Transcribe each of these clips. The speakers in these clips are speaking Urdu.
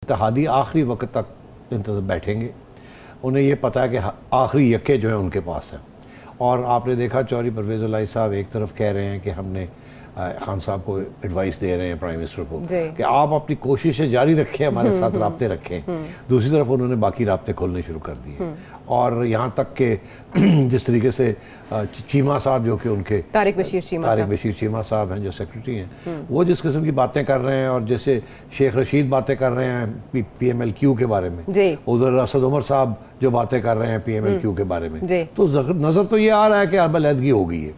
اتحادی آخری وقت تک انتظار بیٹھیں گے. انہیں یہ پتہ ہے کہ آخری یکے جو ہیں ان کے پاس ہیں. اور آپ نے دیکھا چودھری پرویز الہی صاحب ایک طرف کہہ رہے ہیں کہ ہم نے خان صاحب کو ایڈوائس دے رہے ہیں پرائم منسٹر کو کہ آپ اپنی کوششیں جاری رکھیں, ہمارے ساتھ رابطے رکھیں. دوسری طرف انہوں نے باقی رابطے کھولنے شروع کر دیے. اور یہاں تک کہ جس طریقے سے چیمہ صاحب جو کہ ان کے طارق بشیر چیمہ صاحب ہیں جو سیکرٹری ہیں, وہ جس قسم کی باتیں کر رہے ہیں, اور جیسے شیخ رشید باتیں کر رہے ہیں پی ایم ایل کیو کے بارے میں, ادھر اسد عمر صاحب جو باتیں کر رہے ہیں پی ایم ایل کیو کے بارے میں, تو نظر تو یہ آ رہا ہے کہ اب علیحدگی ہو گئی ہے.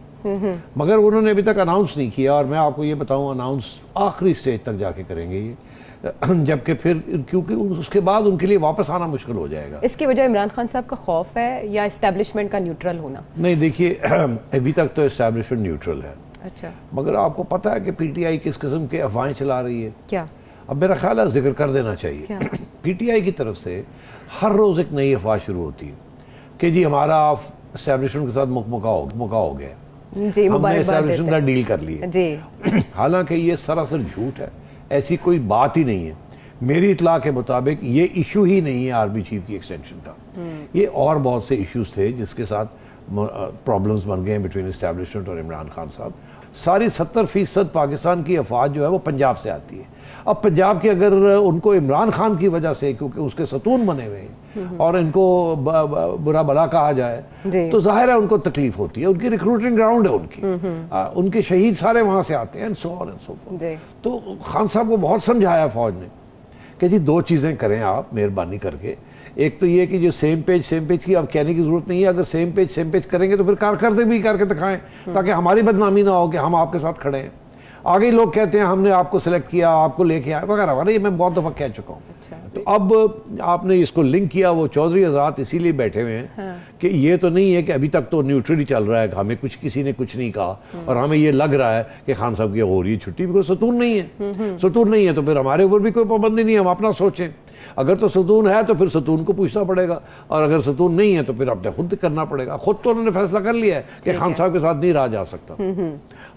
مگر انہوں نے ابھی تک اناؤنس نہیں کیا, اور میں آپ کو یہ بتاؤں اناؤنس آخری سٹیج تک جا کے کریں گے یہ, جبکہ پھر کیونکہ اس کے بعد ان کے لیے واپس آنا مشکل ہو جائے گا. اس کی وجہ عمران خان صاحب کا خوف ہے یا اسٹیبلشمنٹ کا نیوٹرل ہونا؟ نہیں دیکھیے, ابھی تک تو اسٹیبلشمنٹ نیوٹرل ہے. اچھا, مگر آپ کو پتہ ہے کہ پی ٹی آئی کس قسم کے افواہیں چلا رہی ہے؟ کیا؟ اب میرا خیال ہے ذکر کر دینا چاہیے. پی ٹی آئی کی طرف سے ہر روز ایک نئی افواہ شروع ہوتی ہے کہ جی ہمارا اسٹیبلشمنٹ کے ساتھ مکا ہو گیا, ہم نے اسٹیبلشمنٹ کا ڈیل کر لی. حالانکہ یہ سراسر جھوٹ ہے, ایسی کوئی بات ہی نہیں ہے. میری اطلاع کے مطابق یہ ایشو ہی نہیں ہے آرمی چیف کی ایکسٹینشن کا. یہ اور بہت سے ایشوز تھے جس کے ساتھ پرابلمز بن گئے ہیں بٹوین اسٹیبلشمنٹ اور عمران خان صاحب. ساری 70% پاکستان کی افواج جو ہے وہ پنجاب سے آتی ہے. اب پنجاب کے اگر ان کو عمران خان کی وجہ سے, کیونکہ اس کے ستون بنے ہوئے ہیں, اور ان کو برا بلا کہا جائے تو ظاہر ہے ان کو تکلیف ہوتی ہے. ان کی ریکروٹنگ گراؤنڈ ہے ان کی, ان کے شہید سارے وہاں سے آتے ہیں, تو خان صاحب کو بہت سمجھایا فوج نے کہ جی دو چیزیں کریں آپ مہربانی کر کے. ایک تو یہ کہ جو سیم پیج کی اب کہنے کی ضرورت نہیں ہے, اگر سیم پیج کریں گے تو پھر کارکردگی کر کے دکھائیں تاکہ ہماری بدنامی نہ ہو کہ ہم آپ کے ساتھ کھڑے ہیں. آگے لوگ کہتے ہیں ہم نے آپ کو سلیکٹ کیا, آپ کو لے کے آئے وغیرہ وغیرہ, یہ میں بہت دفعہ کہہ چکا ہوں. تو اب آپ نے اس کو لنک کیا, وہ چودھری حضرات اسی لیے بیٹھے ہوئے ہیں کہ یہ تو نہیں ہے کہ ابھی تک تو نیوٹرل ہی چل رہا ہے, ہمیں کسی نے کچھ نہیں کہا, اور ہمیں یہ لگ رہا ہے کہ خان صاحب کی ہو رہی ہے چھٹی, کوئی ستون نہیں ہے تو پھر ہمارے اوپر بھی کوئی پابندی نہیں ہے, ہم اپنا سوچیں. اگر تو ستون ہے تو پھر ستون کو پوچھنا پڑے گا, اور اگر ستون نہیں ہے تو پھر اپنے خود کرنا پڑے گا. خود تو انہوں نے فیصلہ کر لیا ہے کہ خان صاحب کے ساتھ نہیں رہا جا سکتا.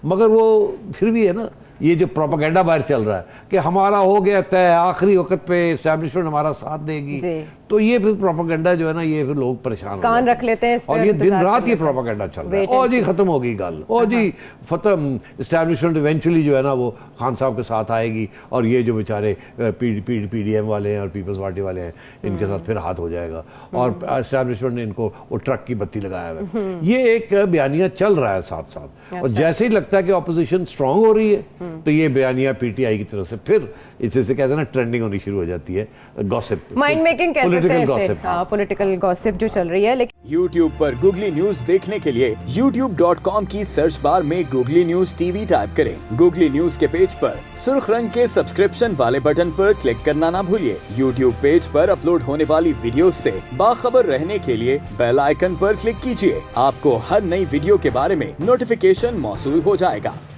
مگر وہ پھر بھی ہے نا, یہ جو پروپیگنڈا باہر چل رہا ہے کہ ہمارا ہو گیا طے, آخری وقت پہ اسٹیبلشمنٹ ہمارا ساتھ دے گی, تو یہ پھر پروپیگنڈا جو ہے نا, یہ پھر لوگ پریشان کان رکھ لیتے ہیں, اور یہ دن رات یہ پروپیگنڈا چل رہا ہے. او جی ختم ہوگی گل, او جی ختم, اسٹیبلشمنٹ ایونچولی جو ہے نا وہ خان صاحب کے ساتھ آئے گی, اور یہ جو بیچارے پی ڈی ایم والے ہیں اور پیپلز پارٹی والے ہیں ان کے ساتھ پھر ہاتھ ہو جائے گا, اور اسٹیبلشمنٹ نے ان کو وہ ٹرک کی بتی لگایا ہوا ہے. یہ ایک بیانیہ چل رہا ہے ساتھ ساتھ, اور جیسے ہی لگتا ہے کہ اپوزیشن اسٹرانگ ہو رہی ہے تو یہ بیانیہ پی ٹی آئی کی طرف سے پھر اسے سے کہتے ہیں نا ٹرینڈنگ ہونی شروع ہو جاتی ہے, گوسپ, مائنڈ میکنگ کہہ سکتے ہیں, پولیٹیکل گوسپ جو چل رہی ہے. لیکن یوٹیوب پر گوگلی نیوز دیکھنے کے لیے youtube.com کی سرچ بار میں googly news T V type کریں. گوگلی نیوز کے پیج پر سرخ رنگ کے سبسکرپشن والے بٹن پر کلک کرنا نہ بھولیے. یوٹیوب پیج پر اپلوڈ ہونے والی ویڈیوز سے باخبر رہنے کے لیے بیل آئیکن پر کلک کیجیے. آپ کو ہر نئی ویڈیو کے بارے میں نوٹیفیکیشن موصول ہو جائے گا.